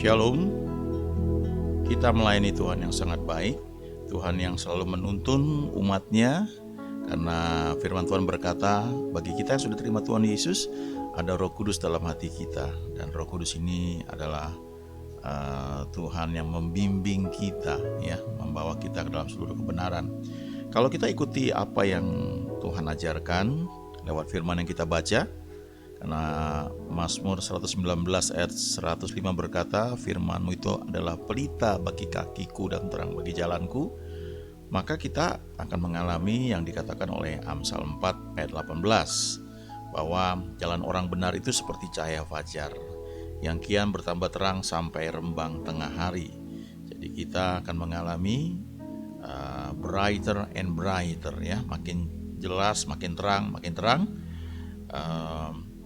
Shalom, kita melayani Tuhan yang sangat baik, Tuhan yang selalu menuntun umatnya, karena firman Tuhan berkata, bagi kita yang sudah terima Tuhan Yesus, ada Roh Kudus dalam hati kita, dan Roh Kudus ini adalah Tuhan yang membimbing kita, ya, membawa kita ke dalam seluruh kebenaran. Kalau kita ikuti apa yang Tuhan ajarkan lewat firman yang kita baca, karena Mazmur 119 ayat 105 berkata, firman-Mu itu adalah pelita bagi kakiku dan terang bagi jalanku, maka kita akan mengalami yang dikatakan oleh Amsal 4 ayat 18, bahwa jalan orang benar itu seperti cahaya fajar, yang kian bertambah terang sampai rembang tengah hari. Jadi kita akan mengalami brighter and brighter, ya, makin jelas, makin terang,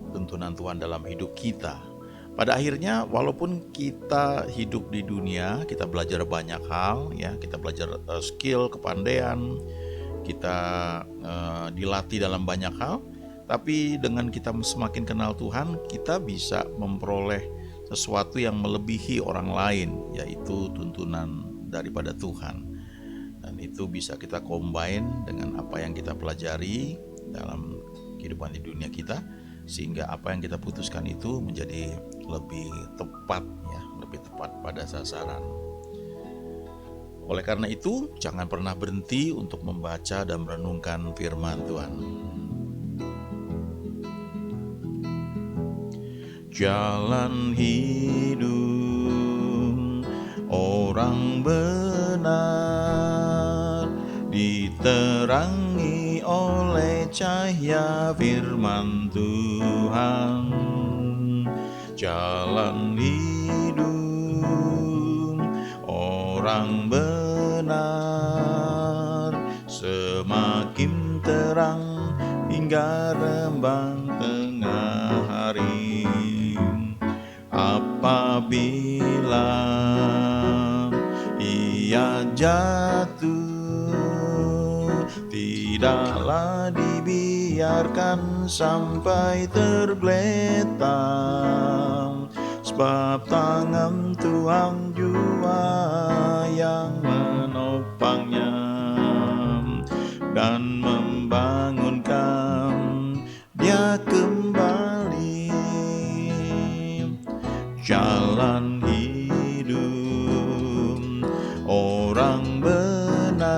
tuntunan Tuhan dalam hidup kita. Pada akhirnya, walaupun kita hidup di dunia, kita belajar banyak hal, ya, kita belajar skill, kepandaian, kita dilatih dalam banyak hal, tapi dengan kita semakin kenal Tuhan, kita bisa memperoleh sesuatu yang melebihi orang lain, yaitu tuntunan daripada Tuhan. Dan itu bisa kita combine dengan apa yang kita pelajari dalam kehidupan di dunia kita, sehingga apa yang kita putuskan itu menjadi lebih tepat, ya, lebih tepat pada sasaran. Oleh karena itu, jangan pernah berhenti untuk membaca dan merenungkan firman Tuhan. Jalan hidup orang benar diterangi oleh cahaya firman Tuhan. Jalan hidup orang benar semakin terang hingga rembang tengah hari. Apabila ia jatuh, tidaklah dibiarkan sampai tergeletak, sebab tangan Tuhan jua yang menopangnya dan membangunkan dia kembali. Jalan hidup orang benar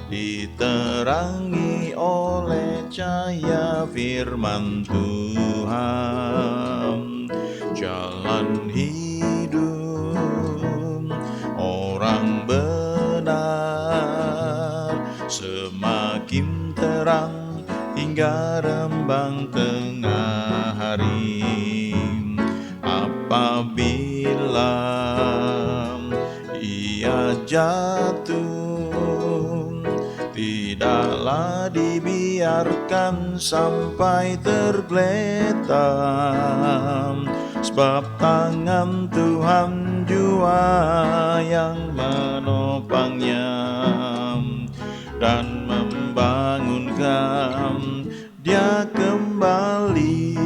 diterangi oleh cahaya firman Tuhan. Jalan hidup orang benar semakin terang hingga rembang tengah hari. Apabila ia jatuh, tidaklah dibiarkan sampai tergeletak, sebab tangan Tuhan jua yang menopangnya dan membangunkan dia kembali.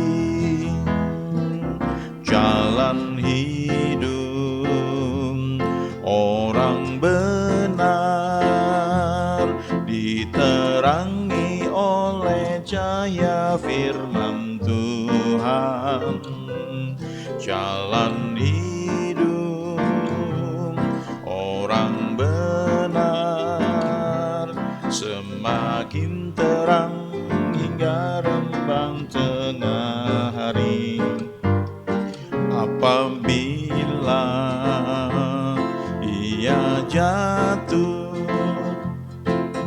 Jalan hidup orang benar diterangi oleh cahaya firman Tuhan. Jalan hidup orang benar semakin terang hingga rembang tengah hari. Apabila ia jatuh,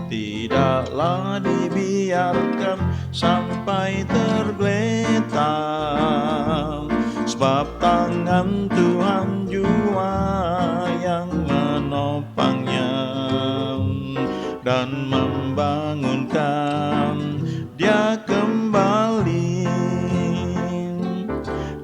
tidaklah dibiarkan sampai tergeletak, sebab tangan Tuhan jua yang menopangnya dan membangunkan dia kembali.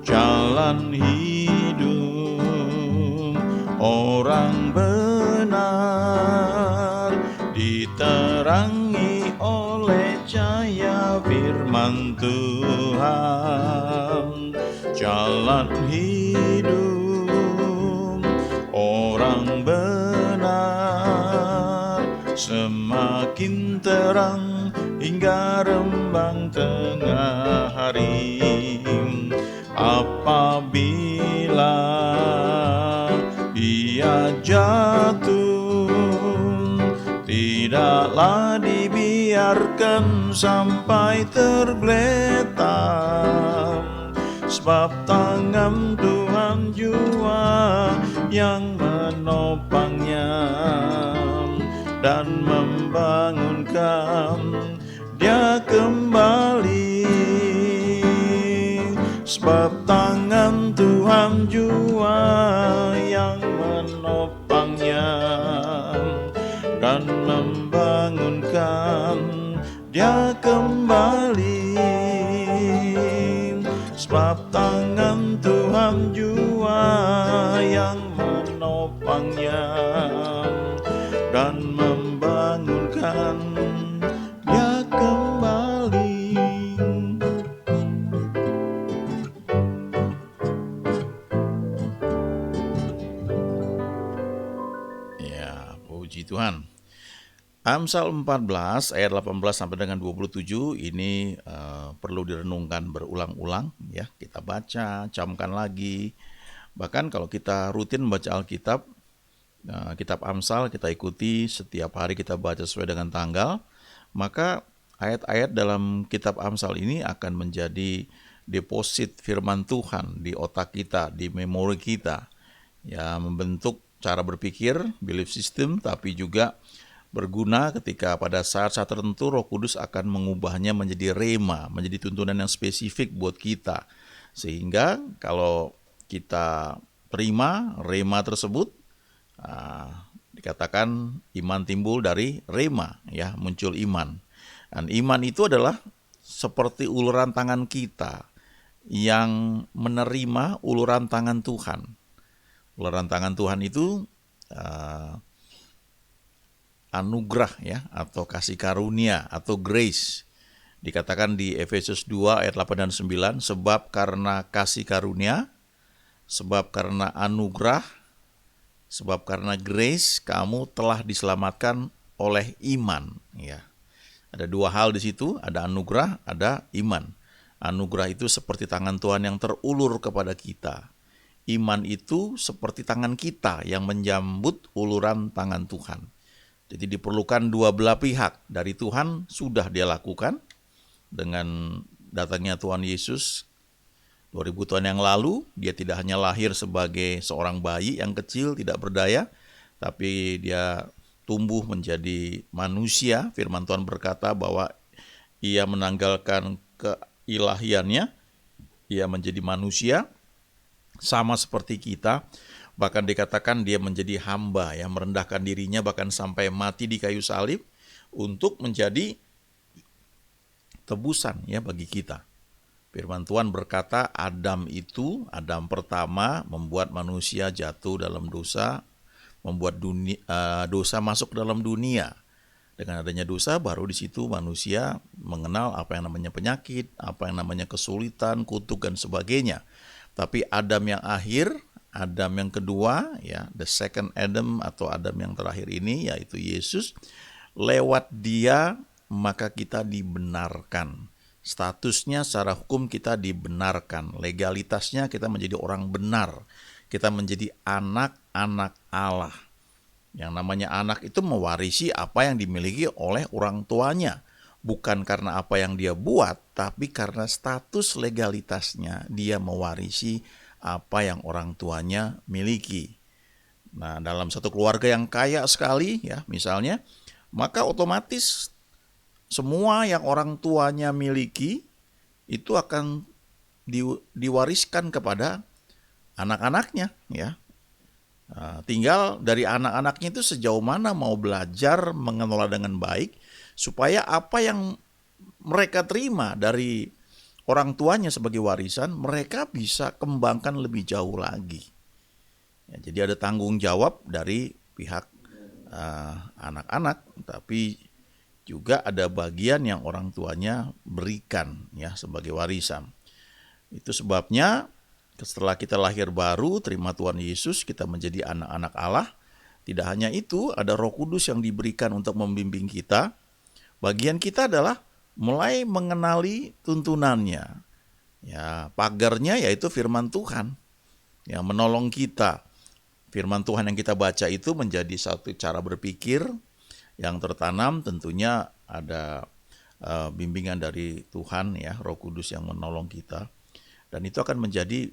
Jalan hidup orang benar diterangi oleh cahaya firman Tuhan. jalan hidup orang benar semakin terang hingga rembang tengah hari. Apabila ia jatuh, tidaklah dibiarkan sampai tergeletak, sebab tangan Tuhan jua yang menopangnya dan membangunkan dia kembali. Sebab tangan Tuhan jua yang menopangnya dan membangunkan dia kembali. Sebab tangan Tuhan jua yang menopangnya dan membangunkan dia kembali. Ya, puji Tuhan. Amsal 14 ayat 18 sampai dengan 27 ini perlu direnungkan berulang-ulang ya. Kita baca, camkan lagi. Bahkan kalau kita rutin membaca Alkitab, kitab Amsal kita ikuti setiap hari, kita baca sesuai dengan tanggal, maka ayat-ayat dalam kitab Amsal ini akan menjadi deposit firman Tuhan di otak kita, di memori kita. Ya, membentuk cara berpikir, belief system, tapi juga berguna ketika pada saat-saat tertentu Roh Kudus akan mengubahnya menjadi rema, menjadi tuntunan yang spesifik buat kita. Sehingga kalau kita terima rema tersebut, dikatakan iman timbul dari rema, ya, muncul iman. Dan iman itu adalah seperti uluran tangan kita yang menerima uluran tangan Tuhan. Uluran tangan Tuhan itu anugerah ya, atau kasih karunia atau grace. Dikatakan di Efesus 2 ayat 8 dan 9, sebab karena kasih karunia, sebab karena anugerah, sebab karena grace kamu telah diselamatkan oleh iman ya. Ada dua hal di situ, ada anugerah, ada iman. Anugerah itu seperti tangan Tuhan yang terulur kepada kita. Iman itu seperti tangan kita yang menjambut uluran tangan Tuhan. Jadi diperlukan dua belah pihak. Dari Tuhan sudah dia lakukan dengan datangnya Tuhan Yesus 2000 tahun yang lalu. Dia tidak hanya lahir sebagai seorang bayi yang kecil, tidak berdaya, tapi dia tumbuh menjadi manusia. Firman Tuhan berkata bahwa ia menanggalkan keilahiannya, ia menjadi manusia sama seperti kita. Bahkan dikatakan dia menjadi hamba yang merendahkan dirinya bahkan sampai mati di kayu salib untuk menjadi tebusan ya bagi kita. Firman Tuhan berkata Adam pertama membuat manusia jatuh dalam dosa, membuat dosa masuk dalam dunia. Dengan adanya dosa baru di situ manusia mengenal apa yang namanya penyakit, apa yang namanya kesulitan, kutuk dan sebagainya. Tapi Adam yang akhir, Adam yang kedua, ya, the second Adam atau Adam yang terakhir ini, yaitu Yesus, lewat dia maka kita dibenarkan. Statusnya secara hukum kita dibenarkan, legalitasnya kita menjadi orang benar, kita menjadi anak-anak Allah. Yang namanya anak itu mewarisi apa yang dimiliki oleh orang tuanya, bukan karena apa yang dia buat, tapi karena status legalitasnya dia mewarisi apa yang orang tuanya miliki. Nah, dalam satu keluarga yang kaya sekali ya misalnya, maka otomatis semua yang orang tuanya miliki itu akan diwariskan kepada anak-anaknya ya. Tinggal dari anak-anaknya itu sejauh mana mau belajar mengelola dengan baik supaya apa yang mereka terima dari orang tuanya sebagai warisan, mereka bisa kembangkan lebih jauh lagi. Ya, jadi ada tanggung jawab dari pihak anak-anak, tapi juga ada bagian yang orang tuanya berikan ya sebagai warisan. Itu sebabnya Setelah kita lahir baru, terima Tuhan Yesus, kita menjadi anak-anak Allah. Tidak hanya itu, ada Roh Kudus yang diberikan untuk membimbing kita. Bagian kita adalah mulai mengenali tuntunannya. Ya, pagarnya yaitu firman Tuhan yang menolong kita. Firman Tuhan yang kita baca itu menjadi satu cara berpikir yang tertanam. Tentunya ada bimbingan dari Tuhan, ya, Roh Kudus yang menolong kita. Dan itu akan menjadi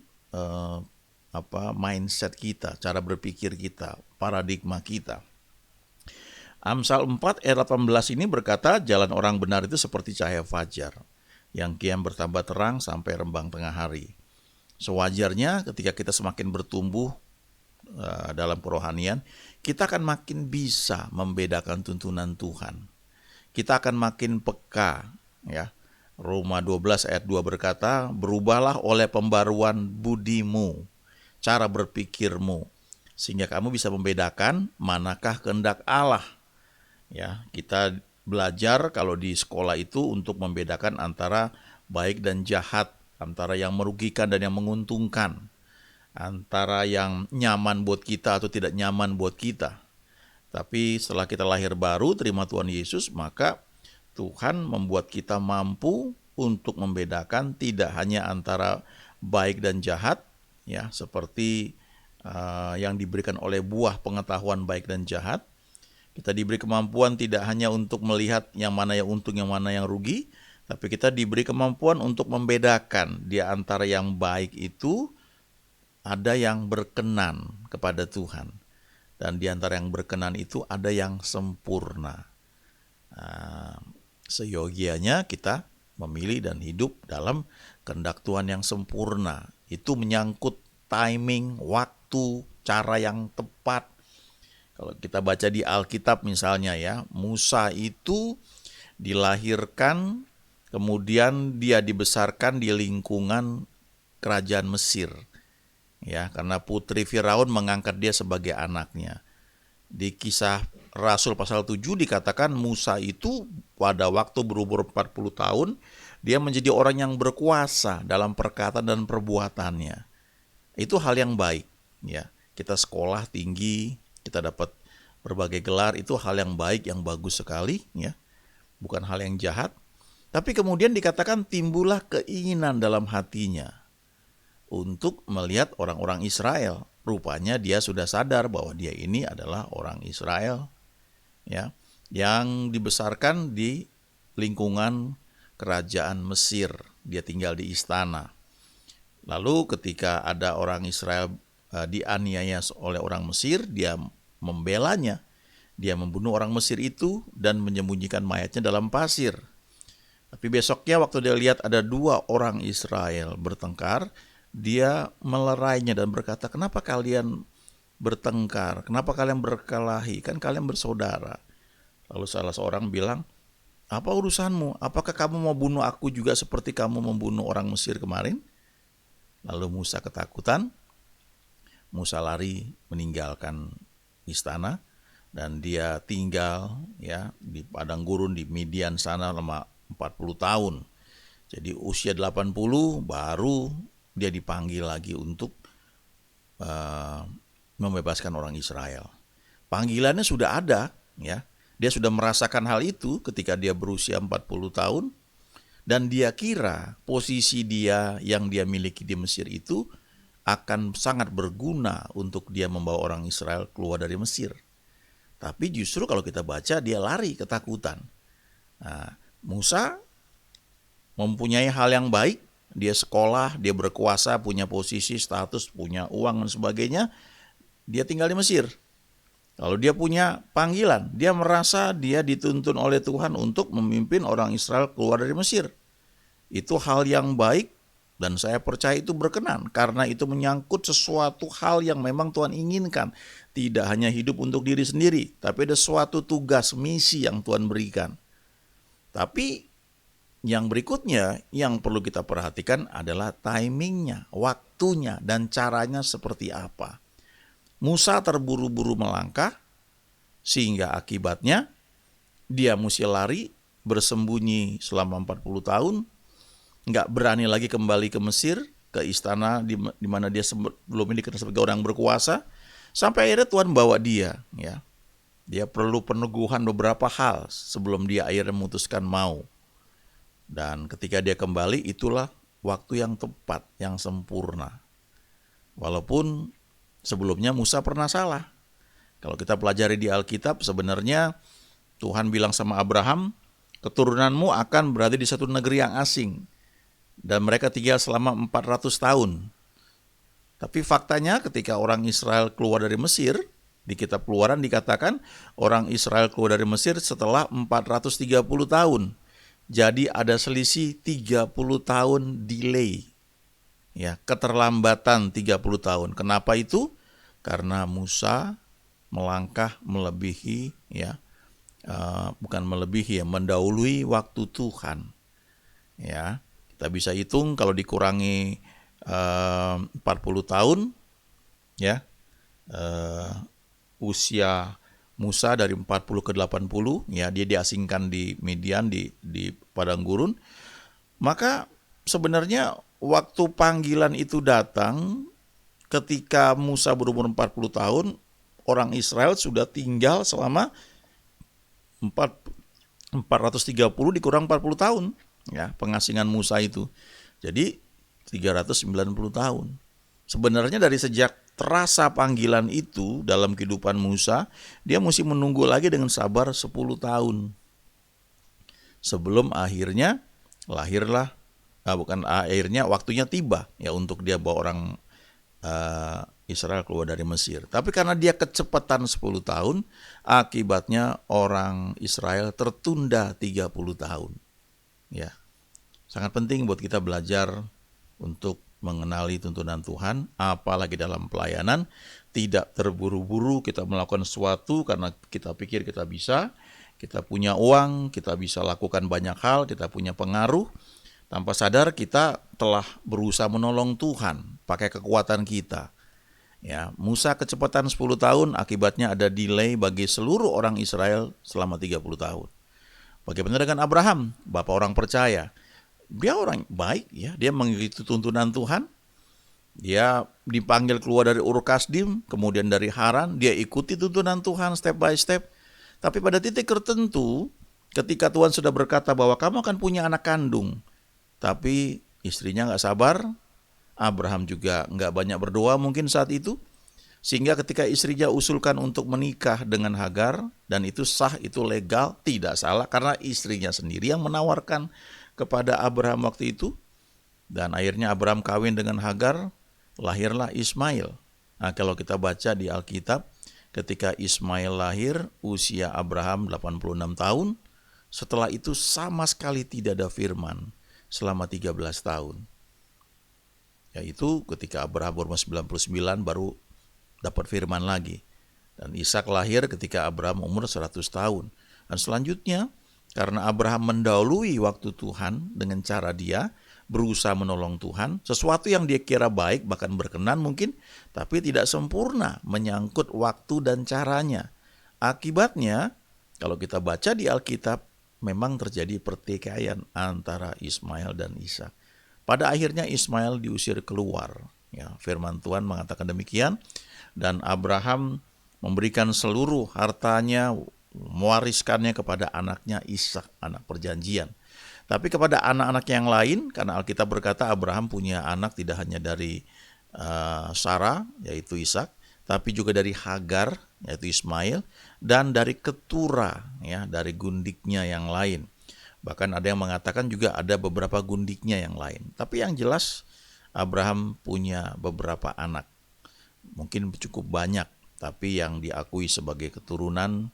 mindset kita, cara berpikir kita, paradigma kita. Amsal 4 ayat 18 ini berkata, jalan orang benar itu seperti cahaya fajar, yang kian bertambah terang sampai rembang tengah hari. Sewajarnya ketika kita semakin bertumbuh dalam kerohanian, kita akan makin bisa membedakan tuntunan Tuhan. Kita akan makin peka, ya. Roma 12 ayat 2 berkata, berubahlah oleh pembaruan budimu, cara berpikirmu, sehingga kamu bisa membedakan manakah kehendak Allah. Ya, kita belajar kalau di sekolah itu untuk membedakan antara baik dan jahat, antara yang merugikan dan yang menguntungkan, antara yang nyaman buat kita atau tidak nyaman buat kita. Tapi setelah kita lahir baru, terima Tuhan Yesus, maka Tuhan membuat kita mampu untuk membedakan tidak hanya antara baik dan jahat, ya, seperti yang diberikan oleh buah pengetahuan baik dan jahat. Kita diberi kemampuan tidak hanya untuk melihat yang mana yang untung, yang mana yang rugi, tapi kita diberi kemampuan untuk membedakan di antara yang baik itu ada yang berkenan kepada Tuhan, dan di antara yang berkenan itu ada yang sempurna. Seyogianya kita memilih dan hidup dalam kehendak Tuhan yang sempurna. Itu menyangkut timing, waktu, cara yang tepat. Kalau kita baca di Alkitab misalnya, ya, Musa itu dilahirkan, kemudian dia dibesarkan di lingkungan kerajaan Mesir, ya, karena putri Firaun mengangkat dia sebagai anaknya. Di Kisah Rasul pasal 7 dikatakan Musa itu pada waktu berumur 40 tahun, dia menjadi orang yang berkuasa dalam perkataan dan perbuatannya. Itu hal yang baik, ya. Kita sekolah tinggi, kita dapat berbagai gelar, itu hal yang baik, yang bagus sekali, ya. Bukan hal yang jahat. Tapi kemudian dikatakan timbullah keinginan dalam hatinya untuk melihat orang-orang Israel. Rupanya dia sudah sadar bahwa dia ini adalah orang Israel, ya, yang dibesarkan di lingkungan kerajaan Mesir. Dia tinggal di istana. Lalu ketika ada orang Israel dianiaya oleh orang Mesir, dia membelanya. Dia membunuh orang Mesir itu dan menyembunyikan mayatnya dalam pasir. Tapi besoknya waktu dia lihat ada 2 orang Israel bertengkar, dia melerainya dan berkata, kenapa kalian bertengkar? Kenapa kalian berkelahi? Kan kalian bersaudara. Lalu salah seorang bilang, apa urusanmu? Apakah kamu mau bunuh aku juga seperti kamu membunuh orang Mesir kemarin? Lalu Musa ketakutan. Musa lari meninggalkan istana dan dia tinggal, ya, di padang gurun di Midian sana selama 40 tahun. Jadi usia 80 baru dia dipanggil lagi untuk membebaskan orang Israel. Panggilannya sudah ada, ya. Dia sudah merasakan hal itu ketika dia berusia 40 tahun, dan dia kira posisi dia yang dia miliki di Mesir itu akan sangat berguna untuk dia membawa orang Israel keluar dari Mesir. Tapi justru kalau kita baca, dia lari ketakutan. Nah, Musa mempunyai hal yang baik, dia sekolah, dia berkuasa, punya posisi, status, punya uang dan sebagainya. Dia tinggal di Mesir. Lalu dia punya panggilan, dia merasa dia dituntun oleh Tuhan untuk memimpin orang Israel keluar dari Mesir. Itu hal yang baik dan saya percaya itu berkenan, karena itu menyangkut sesuatu hal yang memang Tuhan inginkan. Tidak hanya hidup untuk diri sendiri, tapi ada suatu tugas, misi yang Tuhan berikan. Tapi yang berikutnya yang perlu kita perhatikan adalah timingnya, waktunya, dan caranya seperti apa. Musa terburu-buru melangkah, sehingga akibatnya dia mesti lari, bersembunyi selama 40 tahun, nggak berani lagi kembali ke Mesir, ke istana di mana dia sebelum ini dikenal sebagai orang berkuasa, sampai akhirnya Tuhan bawa dia, ya. Dia perlu peneguhan beberapa hal sebelum dia akhirnya memutuskan mau. Dan ketika dia kembali, itulah waktu yang tepat, yang sempurna. Walaupun sebelumnya Musa pernah salah. Kalau kita pelajari di Alkitab, sebenarnya Tuhan bilang sama Abraham, keturunanmu akan berada di satu negeri yang asing. Dan mereka tinggal selama 400 tahun. Tapi faktanya ketika orang Israel keluar dari Mesir, di kitab Keluaran dikatakan orang Israel keluar dari Mesir setelah 430 tahun. Jadi ada selisih 30 tahun delay. Ya, keterlambatan 30 tahun. Kenapa itu? Karena Musa melangkah melebihi, ya, bukan melebihi, ya, mendahului waktu Tuhan. Ya, kita bisa hitung kalau dikurangi 40 tahun, ya, usia Musa dari 40 ke 80, ya, dia diasingkan di Midian, di padang gurun. Maka sebenarnya waktu panggilan itu datang ketika Musa berumur 40 tahun, orang Israel sudah tinggal selama 430 dikurang 40 tahun, ya, pengasingan Musa itu. Jadi 390 tahun. Sebenarnya dari sejak terasa panggilan itu dalam kehidupan Musa, dia mesti menunggu lagi dengan sabar 10 tahun. Sebelum akhirnya lahirlah, akhirnya waktunya tiba, ya, untuk dia bawa orang Israel keluar dari Mesir. Tapi karena dia kecepatan 10 tahun, akibatnya orang Israel tertunda 30 tahun. Ya. Sangat penting buat kita belajar untuk mengenali tuntunan Tuhan, apalagi dalam pelayanan. Tidak terburu-buru kita melakukan sesuatu karena kita pikir kita bisa, kita punya uang, kita bisa lakukan banyak hal, kita punya pengaruh. Tanpa sadar kita telah berusaha menolong Tuhan pakai kekuatan kita. Ya, Musa kecepatan 10 tahun, akibatnya ada delay bagi seluruh orang Israel selama 30 tahun. Bagaimana dengan Abraham, bapak orang percaya? Dia orang baik, ya, dia mengikuti tuntunan Tuhan. Dia dipanggil keluar dari Ur Kasdim, kemudian dari Haran, dia ikuti tuntunan Tuhan step by step. Tapi pada titik tertentu, ketika Tuhan sudah berkata bahwa kamu akan punya anak kandung, tapi istrinya gak sabar, Abraham juga gak banyak berdoa mungkin saat itu, sehingga ketika istrinya usulkan untuk menikah dengan Hagar, dan itu sah, itu legal, tidak salah, karena istrinya sendiri yang menawarkan kepada Abraham waktu itu. Dan akhirnya Abraham kawin dengan Hagar, lahirlah Ismail. Nah, kalau kita baca di Alkitab, ketika Ismail lahir, usia Abraham 86 tahun, setelah itu sama sekali tidak ada firman selama 13 tahun. Yaitu ketika Abraham berumur 99 baru dapat firman lagi. Dan Ishak lahir ketika Abraham umur 100 tahun. Dan selanjutnya, karena Abraham mendahului waktu Tuhan dengan cara dia berusaha menolong Tuhan, sesuatu yang dia kira baik, bahkan berkenan mungkin, tapi tidak sempurna menyangkut waktu dan caranya. Akibatnya, kalau kita baca di Alkitab, memang terjadi pertikaian antara Ismail dan Ishak. Pada akhirnya Ismail diusir keluar. Ya, firman Tuhan mengatakan demikian. Dan Abraham memberikan seluruh hartanya, mewariskannya kepada anaknya Ishak, anak perjanjian. Tapi kepada anak-anak yang lain, karena Alkitab berkata Abraham punya anak tidak hanya dari Sarah, yaitu Ishak, tapi juga dari Hagar, yaitu Ismail, dan dari keturah, ya, dari gundiknya yang lain. Bahkan ada yang mengatakan juga ada beberapa gundiknya yang lain. Tapi yang jelas Abraham punya beberapa anak. Mungkin cukup banyak, tapi yang diakui sebagai keturunan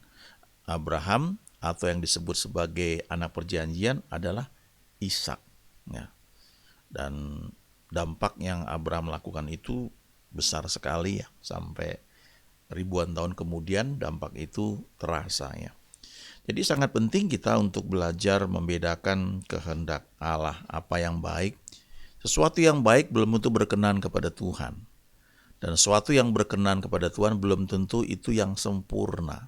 Abraham atau yang disebut sebagai anak perjanjian adalah Ishak. Ya. Dan dampak yang Abraham lakukan itu besar sekali, ya, sampai ribuan tahun kemudian dampak itu terasa, ya. Jadi sangat penting kita untuk belajar membedakan kehendak Allah, apa yang baik. Sesuatu yang baik belum tentu berkenan kepada Tuhan. Dan sesuatu yang berkenan kepada Tuhan belum tentu itu yang sempurna.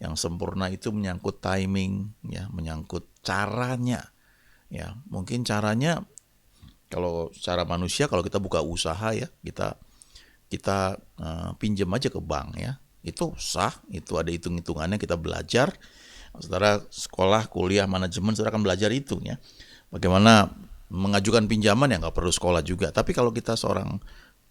Yang sempurna itu menyangkut timing, ya, menyangkut caranya. Ya, mungkin caranya Kalau secara manusia, kalau kita buka usaha ya, kita pinjam aja ke bank ya, itu sah, itu ada hitung-hitungannya, kita belajar. Saudara sekolah, kuliah, manajemen, saudara akan belajar itu ya. Bagaimana mengajukan pinjaman ya, nggak perlu sekolah juga. Tapi kalau kita seorang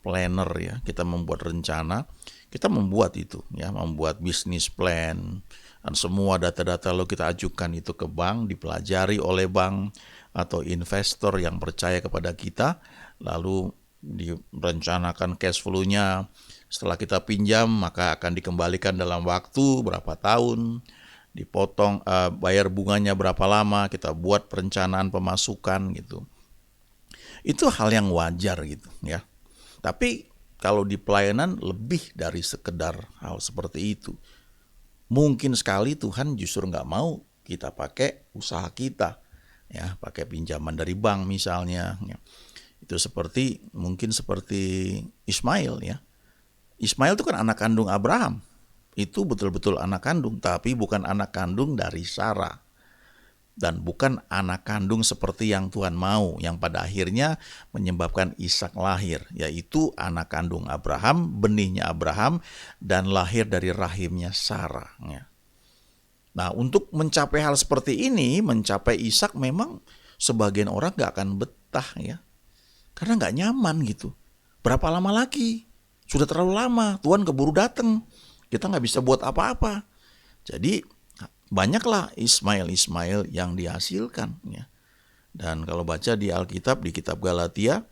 planner ya, kita membuat rencana, kita membuat itu ya, membuat bisnis plan, dan semua data-data lalu kita ajukan itu ke bank, dipelajari oleh bank atau investor yang percaya kepada kita, lalu direncanakan cash flow-nya. Setelah kita pinjam, maka akan dikembalikan dalam waktu berapa tahun, dipotong, bayar bunganya berapa lama, kita buat perencanaan pemasukan gitu. Itu hal yang wajar gitu ya. Tapi kalau di pelayanan lebih dari sekedar hal seperti itu. Mungkin sekali Tuhan justru nggak mau kita pakai usaha kita, ya, pakai pinjaman dari bank misalnya. Ya. Itu mungkin seperti Ismail ya. Ismail itu kan anak kandung Abraham. Itu betul-betul anak kandung, tapi bukan anak kandung dari Sarah. Dan bukan anak kandung seperti yang Tuhan mau, yang pada akhirnya menyebabkan Ishak lahir, yaitu anak kandung Abraham, benihnya Abraham, dan lahir dari rahimnya Sarah. Nah, untuk mencapai hal seperti ini, mencapai Ishak, memang sebagian orang gak akan betah ya, karena gak nyaman gitu. Berapa lama lagi? Sudah terlalu lama, Tuhan keburu datang, kita gak bisa buat apa-apa. Jadi banyaklah Ismail yang dihasilkan ya. Dan kalau baca di Alkitab, di kitab Galatia,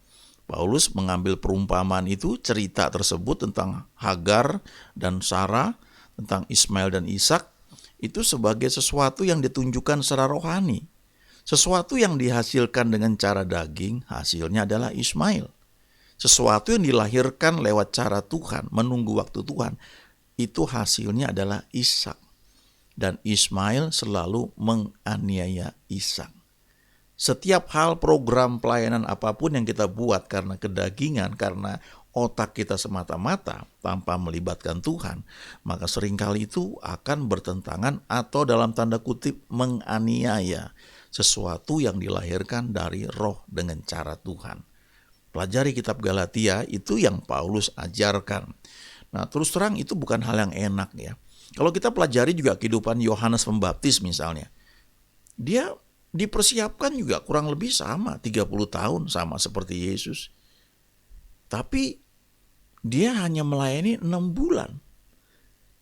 Paulus mengambil perumpamaan itu, cerita tersebut tentang Hagar dan Sarah, tentang Ismail dan Ishak, itu sebagai sesuatu yang ditunjukkan secara rohani. Sesuatu yang dihasilkan dengan cara daging, hasilnya adalah Ismail. Sesuatu yang dilahirkan lewat cara Tuhan, menunggu waktu Tuhan, itu hasilnya adalah Ishak. Dan Ismail selalu menganiaya Ishak. Setiap hal, program pelayanan apapun yang kita buat karena kedagingan, karena otak kita semata-mata tanpa melibatkan Tuhan, maka seringkali itu akan bertentangan atau dalam tanda kutip menganiaya sesuatu yang dilahirkan dari roh dengan cara Tuhan. Pelajari kitab Galatia, itu yang Paulus ajarkan. Nah, terus terang itu bukan hal yang enak ya. Kalau kita pelajari juga kehidupan Yohanes Pembaptis misalnya, dia dipersiapkan juga kurang lebih sama, 30 tahun sama seperti Yesus. Tapi dia hanya melayani 6 bulan.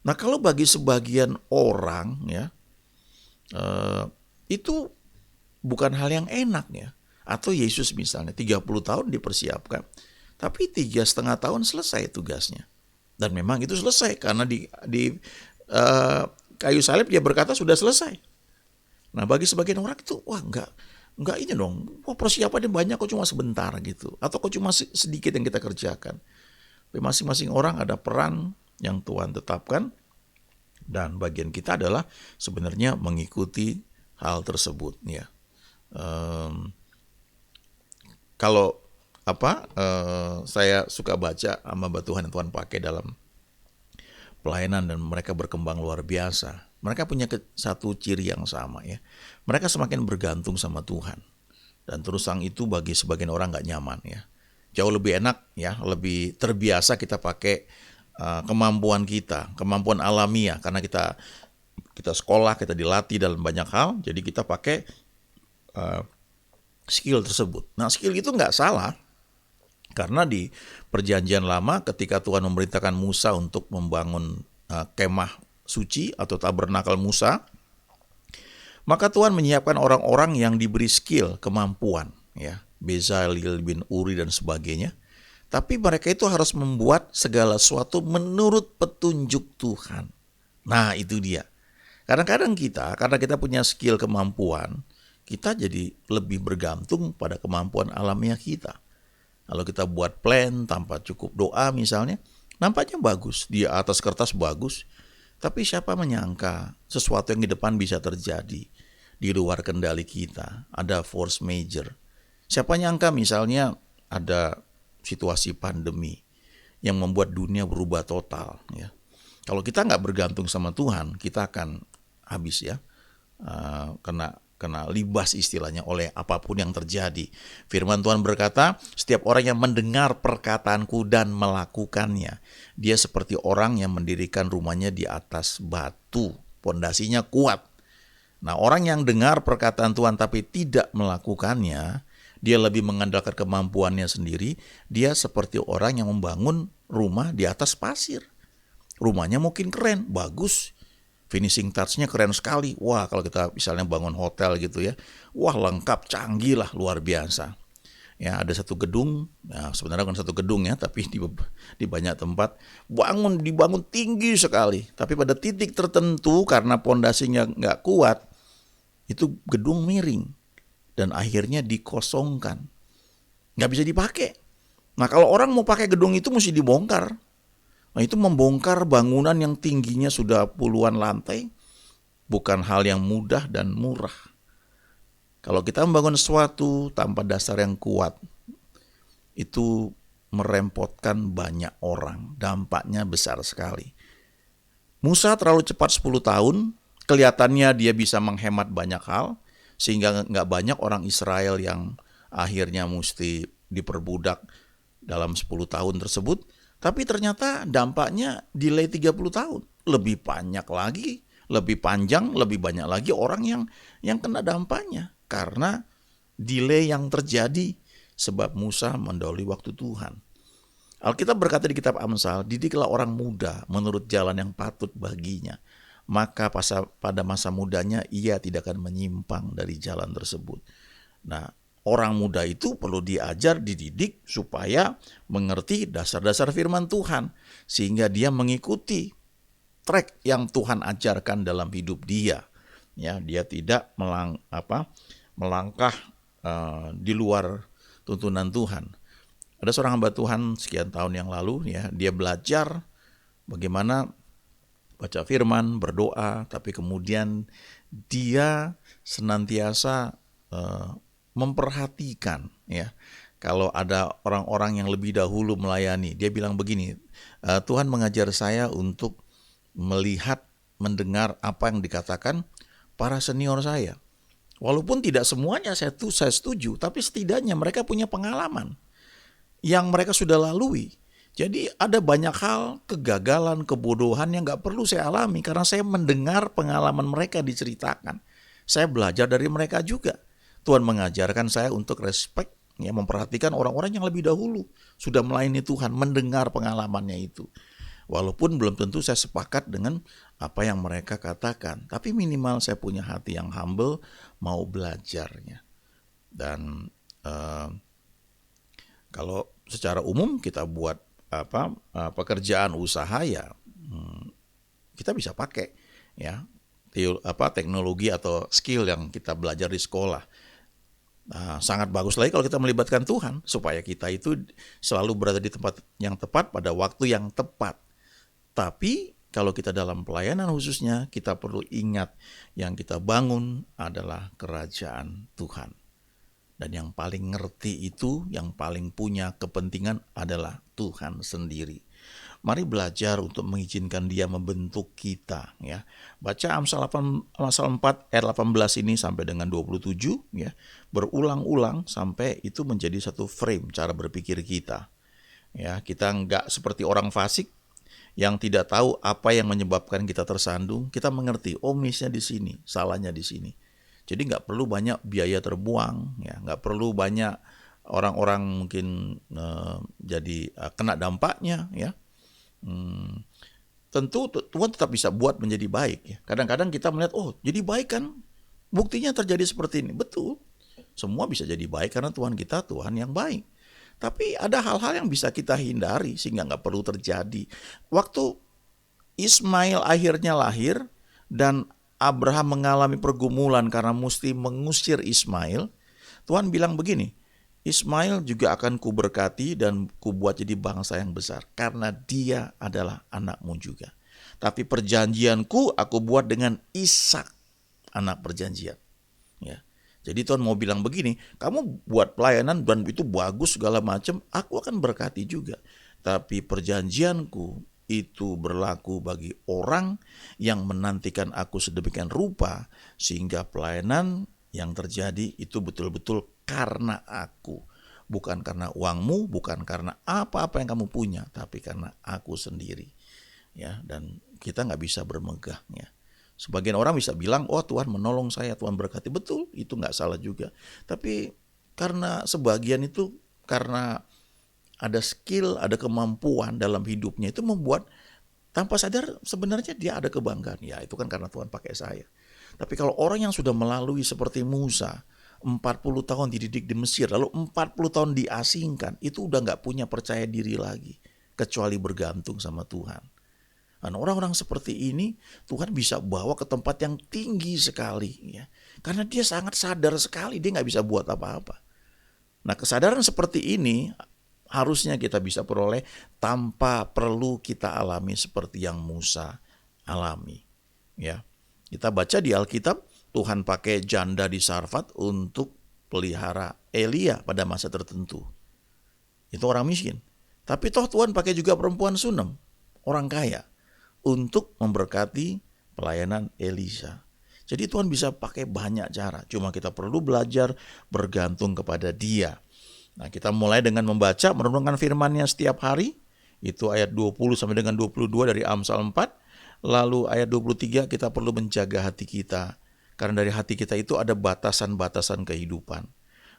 Nah, kalau bagi sebagian orang ya, itu bukan hal yang enak ya. Atau Yesus misalnya 30 tahun dipersiapkan, tapi 3,5 tahun selesai tugasnya. Dan memang itu selesai karena di kayu salib dia berkata sudah selesai. Nah, bagi sebagian orang itu wah enggak ini dong. Wah, persiapannya banyak kok cuma sebentar gitu. Atau kok cuma sedikit yang kita kerjakan. Tapi masing-masing orang ada peran yang Tuhan tetapkan, dan bagian kita adalah sebenarnya mengikuti hal tersebut ya. Kalau saya suka baca hamba Tuhan yang Tuhan pakai dalam pelayanan dan mereka berkembang luar biasa. Mereka punya satu ciri yang sama ya. Mereka semakin bergantung sama Tuhan. Dan terus terang itu bagi sebagian orang gak nyaman ya. Jauh lebih enak ya, lebih terbiasa kita pakai kemampuan kita, kemampuan alamiah, karena kita sekolah, kita dilatih dalam banyak hal, jadi kita pakai skill tersebut. Nah, skill itu gak salah. Karena di perjanjian lama ketika Tuhan memerintahkan Musa untuk membangun kemah suci atau tabernakel Musa, maka Tuhan menyiapkan orang-orang yang diberi skill, kemampuan ya, Bezalel bin Uri dan sebagainya. Tapi mereka itu harus membuat segala sesuatu menurut petunjuk Tuhan. Nah, itu dia. Kadang-kadang karena kita punya skill, kemampuan, kita jadi lebih bergantung pada kemampuan alamiah kita. Kalau kita buat plan tanpa cukup doa misalnya, nampaknya bagus, di atas kertas bagus, tapi siapa menyangka sesuatu yang di depan bisa terjadi di luar kendali kita, ada force major. Siapa nyangka misalnya ada situasi pandemi yang membuat dunia berubah total ya. Kalau kita nggak bergantung sama Tuhan, kita akan habis ya, kena kena libas istilahnya oleh apapun yang terjadi. Firman Tuhan berkata, setiap orang yang mendengar perkataanku dan melakukannya, dia seperti orang yang mendirikan rumahnya di atas batu, pondasinya kuat. Nah, orang yang dengar perkataan Tuhan tapi tidak melakukannya, dia lebih mengandalkan kemampuannya sendiri. Dia seperti orang yang membangun rumah di atas pasir. Rumahnya mungkin keren, bagus, finishing touch-nya keren sekali. Wah, kalau kita misalnya bangun hotel gitu ya, wah lengkap, canggih lah, luar biasa. Ya, ada satu gedung, nah sebenarnya bukan satu gedung ya, tapi di banyak tempat dibangun tinggi sekali. Tapi pada titik tertentu karena pondasinya nggak kuat, itu gedung miring dan akhirnya dikosongkan, nggak bisa dipakai. Nah, kalau orang mau pakai gedung itu mesti dibongkar. Nah, itu membongkar bangunan yang tingginya sudah puluhan lantai bukan hal yang mudah dan murah. Kalau kita membangun sesuatu tanpa dasar yang kuat, itu merepotkan banyak orang, dampaknya besar sekali. Musa terlalu cepat 10 tahun, kelihatannya dia bisa menghemat banyak hal, sehingga nggak banyak orang Israel yang akhirnya mesti diperbudak dalam 10 tahun tersebut. Tapi ternyata dampaknya delay 30 tahun. Lebih banyak lagi, lebih panjang, lebih banyak lagi orang yang kena dampaknya. Karena delay yang terjadi sebab Musa mendahului waktu Tuhan. Alkitab berkata di kitab Amsal, didiklah orang muda menurut jalan yang patut baginya. Maka pada masa mudanya ia tidak akan menyimpang dari jalan tersebut. Nah, orang muda itu perlu diajar, dididik supaya mengerti dasar-dasar firman Tuhan. Sehingga dia mengikuti track yang Tuhan ajarkan dalam hidup dia. Ya, dia tidak melangkah di luar tuntunan Tuhan. Ada seorang hamba Tuhan sekian tahun yang lalu, ya, dia belajar bagaimana baca firman, berdoa, tapi kemudian dia senantiasa memperhatikan, ya, kalau ada orang-orang yang lebih dahulu melayani. Dia bilang begini, Tuhan mengajar saya untuk melihat, mendengar apa yang dikatakan para senior saya. Walaupun tidak semuanya saya setuju, tapi setidaknya mereka punya pengalaman yang mereka sudah lalui. Jadi ada banyak hal, kegagalan, kebodohan yang gak perlu saya alami karena saya mendengar pengalaman mereka diceritakan. Saya belajar dari mereka juga. Tuhan mengajarkan saya untuk respect, ya, memperhatikan orang-orang yang lebih dahulu sudah melayani Tuhan, mendengar pengalamannya itu. Walaupun belum tentu saya sepakat dengan apa yang mereka katakan, tapi minimal saya punya hati yang humble, mau belajarnya. Dan kalau secara umum kita buat pekerjaan usaha, ya kita bisa pakai, ya, teknologi atau skill yang kita belajar di sekolah. Nah, sangat bagus lagi kalau kita melibatkan Tuhan supaya kita itu selalu berada di tempat yang tepat pada waktu yang tepat. Tapi kalau kita dalam pelayanan khususnya, kita perlu ingat yang kita bangun adalah kerajaan Tuhan. Dan yang paling ngerti itu, yang paling punya kepentingan adalah Tuhan sendiri. Mari belajar untuk mengizinkan Dia membentuk kita, ya. Baca Amsal 4 ayat 18 ini sampai dengan 27, ya. Berulang-ulang sampai itu menjadi satu frame cara berpikir kita. Ya, kita enggak seperti orang fasik yang tidak tahu apa yang menyebabkan kita tersandung. Kita mengerti, miss-nya di sini, salahnya di sini. Jadi nggak perlu banyak biaya terbuang, ya, nggak perlu banyak orang-orang mungkin jadi kena dampaknya, ya. Tentu Tuhan tetap bisa buat menjadi baik, ya. Kadang-kadang kita melihat, jadi baik kan, buktinya terjadi seperti ini. Betul, semua bisa jadi baik karena Tuhan kita Tuhan yang baik. Tapi ada hal-hal yang bisa kita hindari sehingga nggak perlu terjadi. Waktu Ismail akhirnya lahir dan Abraham mengalami pergumulan karena mesti mengusir Ismail, Tuhan bilang begini, Ismail juga akan kuberkati dan kubuat jadi bangsa yang besar karena dia adalah anakmu juga. Tapi perjanjianku aku buat dengan Ishak, anak perjanjian. Ya. Jadi Tuhan mau bilang begini, kamu buat pelayanan dan itu bagus segala macam, aku akan berkati juga. Tapi perjanjianku itu berlaku bagi orang yang menantikan aku sedemikian rupa sehingga pelayanan yang terjadi itu betul-betul karena aku. Bukan karena uangmu, bukan karena apa-apa yang kamu punya, tapi karena aku sendiri. Ya, dan kita nggak bisa bermegah. Ya. Sebagian orang bisa bilang, oh Tuhan menolong saya, Tuhan berkati. Betul, itu nggak salah juga. Tapi karena sebagian itu karena ada skill, ada kemampuan dalam hidupnya, itu membuat tanpa sadar sebenarnya dia ada kebanggaan. Ya itu kan karena Tuhan pakai saya. Tapi kalau orang yang sudah melalui seperti Musa, 40 tahun dididik di Mesir, lalu 40 tahun diasingkan, itu udah gak punya percaya diri lagi, kecuali bergantung sama Tuhan. Dan orang-orang seperti ini Tuhan bisa bawa ke tempat yang tinggi sekali, ya, karena dia sangat sadar sekali dia gak bisa buat apa-apa. Nah, kesadaran seperti ini harusnya kita bisa peroleh tanpa perlu kita alami seperti yang Musa alami. Ya, kita baca di Alkitab, Tuhan pakai janda di Sarfat untuk pelihara Elia pada masa tertentu. Itu orang miskin. Tapi toh Tuhan pakai juga perempuan Sunem, orang kaya, untuk memberkati pelayanan Elisa. Jadi Tuhan bisa pakai banyak cara. Cuma kita perlu belajar bergantung kepada Dia. Nah, kita mulai dengan membaca, merenungkan firman-Nya setiap hari. Itu ayat 20 sampai dengan 22 dari Amsal 4. Lalu ayat 23 kita perlu menjaga hati kita. Karena dari hati kita itu ada batasan-batasan kehidupan.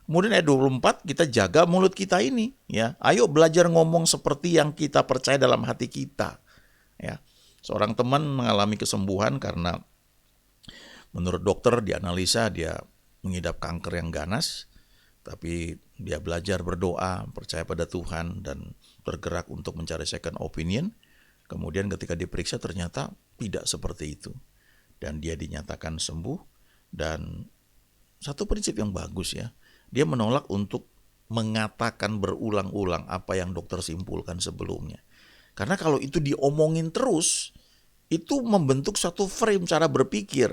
Kemudian ayat 24 kita jaga mulut kita ini. Ya, ayo belajar ngomong seperti yang kita percaya dalam hati kita. Ya, seorang teman mengalami kesembuhan karena menurut dokter dianalisa dia mengidap kanker yang ganas. Tapi dia belajar berdoa, percaya pada Tuhan, dan bergerak untuk mencari second opinion. Kemudian ketika diperiksa ternyata tidak seperti itu. Dan dia dinyatakan sembuh. Dan satu prinsip yang bagus ya, dia menolak untuk mengatakan berulang-ulang apa yang dokter simpulkan sebelumnya. Karena kalau itu diomongin terus, itu membentuk satu frame cara berpikir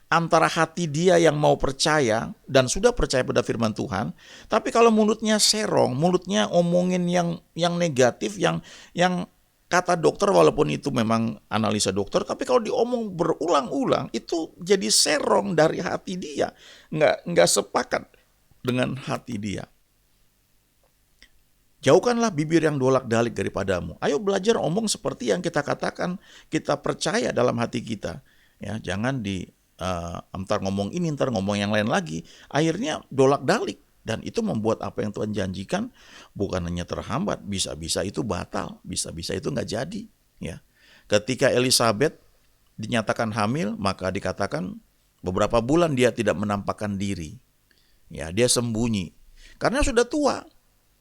antara hati dia yang mau percaya dan sudah percaya pada firman Tuhan, tapi kalau mulutnya serong, mulutnya omongin yang negatif, yang kata dokter walaupun itu memang analisa dokter, tapi kalau diomong berulang-ulang itu jadi serong dari hati dia, nggak sepakat dengan hati dia. Jauhkanlah bibir yang dolak-dalik daripadamu. Ayo belajar omong seperti yang kita katakan, kita percaya dalam hati kita. Ya, jangan entar ngomong ini, entar ngomong yang lain lagi. Akhirnya dolak-dalik. Dan itu membuat apa yang Tuhan janjikan bukan hanya terhambat, bisa-bisa itu batal, bisa-bisa itu nggak jadi. Ya. Ketika Elizabeth dinyatakan hamil, maka dikatakan beberapa bulan dia tidak menampakkan diri. Ya, dia sembunyi. Karena sudah tua.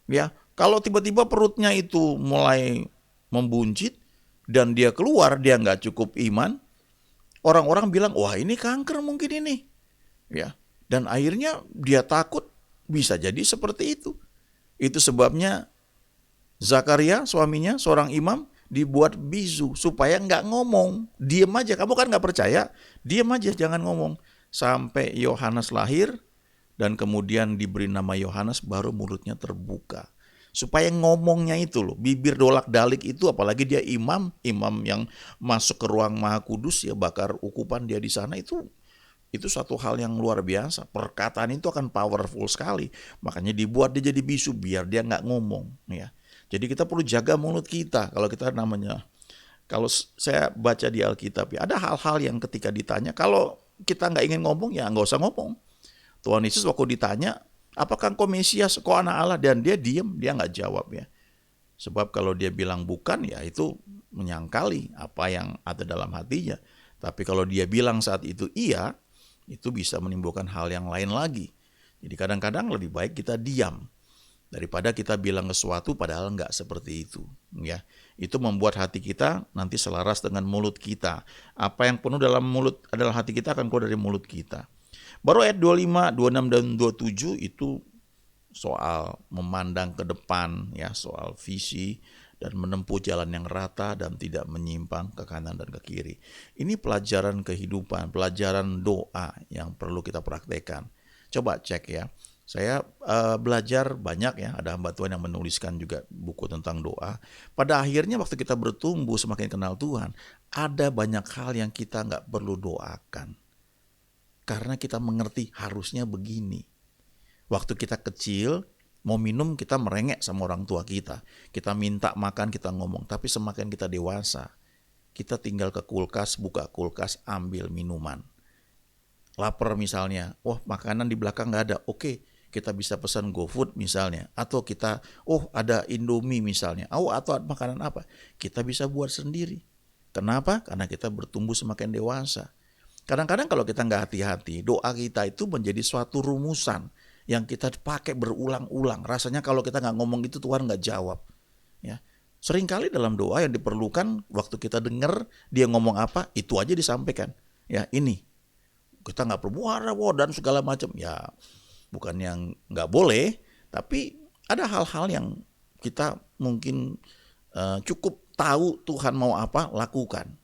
Ya, kalau tiba-tiba perutnya itu mulai membuncit dan dia keluar, dia nggak cukup iman, orang-orang bilang, wah ini kanker mungkin ini. Ya, dan akhirnya dia takut, bisa jadi seperti itu. Itu sebabnya Zakaria, suaminya, seorang imam, dibuat bisu supaya nggak ngomong. Diem aja, kamu kan nggak percaya, diem aja, jangan ngomong. Sampai Yohanes lahir, dan kemudian diberi nama Yohanes, baru mulutnya terbuka. Supaya ngomongnya itu loh, bibir dolak-dalik itu, apalagi dia imam yang masuk ke ruang Maha Kudus, ya bakar ukupan dia di sana, itu satu hal yang luar biasa. Perkataan itu akan powerful sekali. Makanya dibuat dia jadi bisu biar dia nggak ngomong. Ya. Jadi kita perlu jaga mulut kita. Kalau saya baca di Alkitab ya, ada hal-hal yang ketika ditanya, kalau kita nggak ingin ngomong ya nggak usah ngomong. Tuhan Yesus waktu ditanya, apakah engkau Mesias, engkau anak Allah? Dan dia diam, dia nggak jawab ya. Sebab kalau dia bilang bukan, ya itu menyangkali apa yang ada dalam hatinya. Tapi kalau dia bilang saat itu iya, itu bisa menimbulkan hal yang lain lagi. Jadi kadang-kadang lebih baik kita diam daripada kita bilang sesuatu padahal nggak seperti itu. Ya, itu membuat hati kita nanti selaras dengan mulut kita. Apa yang penuh dalam mulut adalah hati kita akan keluar dari mulut kita. Baru ayat 25, 26 dan 27 itu soal memandang ke depan, ya, soal visi dan menempuh jalan yang rata dan tidak menyimpang ke kanan dan ke kiri. Ini pelajaran kehidupan, pelajaran doa yang perlu kita praktekkan. Coba cek ya. Saya belajar banyak ya, ada hamba Tuhan yang menuliskan juga buku tentang doa. Pada akhirnya waktu kita bertumbuh semakin kenal Tuhan, ada banyak hal yang kita nggak perlu doakan. Karena kita mengerti harusnya begini. Waktu kita kecil, mau minum kita merengek sama orang tua kita. Kita minta makan, kita ngomong. Tapi semakin kita dewasa, kita tinggal ke kulkas, buka kulkas, ambil minuman. Lapar misalnya, makanan di belakang nggak ada. Oke, kita bisa pesan GoFood misalnya. Atau kita, ada Indomie misalnya. Atau makanan apa? Kita bisa buat sendiri. Kenapa? Karena kita bertumbuh semakin dewasa. Kadang-kadang kalau kita nggak hati-hati, doa kita itu menjadi suatu rumusan yang kita pakai berulang-ulang. Rasanya kalau kita nggak ngomong itu Tuhan nggak jawab. Ya, seringkali dalam doa yang diperlukan waktu kita dengar dia ngomong apa, itu aja disampaikan. Ya, ini kita nggak perlu dan segala macam. Ya, bukan yang nggak boleh, tapi ada hal-hal yang kita mungkin cukup tahu Tuhan mau apa, lakukan.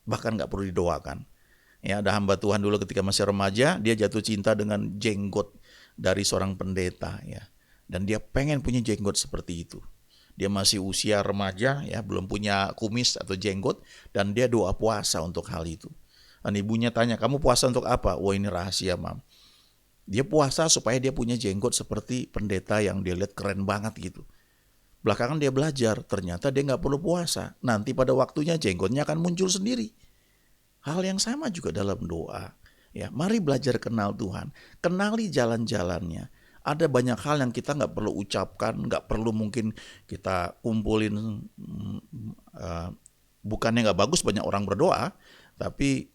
Bahkan nggak perlu didoakan. Ya, ada hamba Tuhan dulu ketika masih remaja, dia jatuh cinta dengan jenggot dari seorang pendeta, ya. Dan dia pengen punya jenggot seperti itu. Dia masih usia remaja, ya, belum punya kumis atau jenggot, dan dia doa puasa untuk hal itu. Dan ibunya tanya, kamu puasa untuk apa? Ini rahasia, Mam. Dia puasa supaya dia punya jenggot seperti pendeta yang dia lihat keren banget gitu. Belakangan dia belajar, ternyata dia nggak perlu puasa. Nanti pada waktunya jenggotnya akan muncul sendiri. Hal yang sama juga dalam doa. Ya, mari belajar kenal Tuhan. Kenali jalan-jalannya. Ada banyak hal yang kita nggak perlu ucapkan, nggak perlu mungkin kita kumpulin. Bukannya nggak bagus banyak orang berdoa, tapi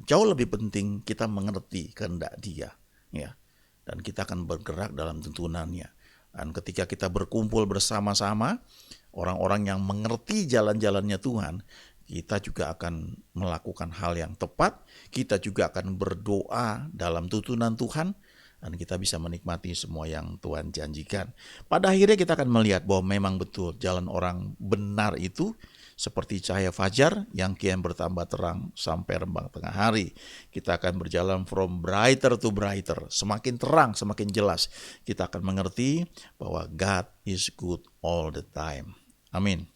jauh lebih penting kita mengerti kehendak Dia. Ya, dan kita akan bergerak dalam tuntunannya. Dan ketika kita berkumpul bersama-sama, orang-orang yang mengerti jalan-jalannya Tuhan, kita juga akan melakukan hal yang tepat, kita juga akan berdoa dalam tuntunan Tuhan, dan kita bisa menikmati semua yang Tuhan janjikan. Pada akhirnya kita akan melihat bahwa memang betul jalan orang benar itu seperti cahaya fajar yang kian bertambah terang sampai rembang tengah hari. Kita akan berjalan from brighter to brighter, semakin terang, semakin jelas. Kita akan mengerti bahwa God is good all the time. Amin.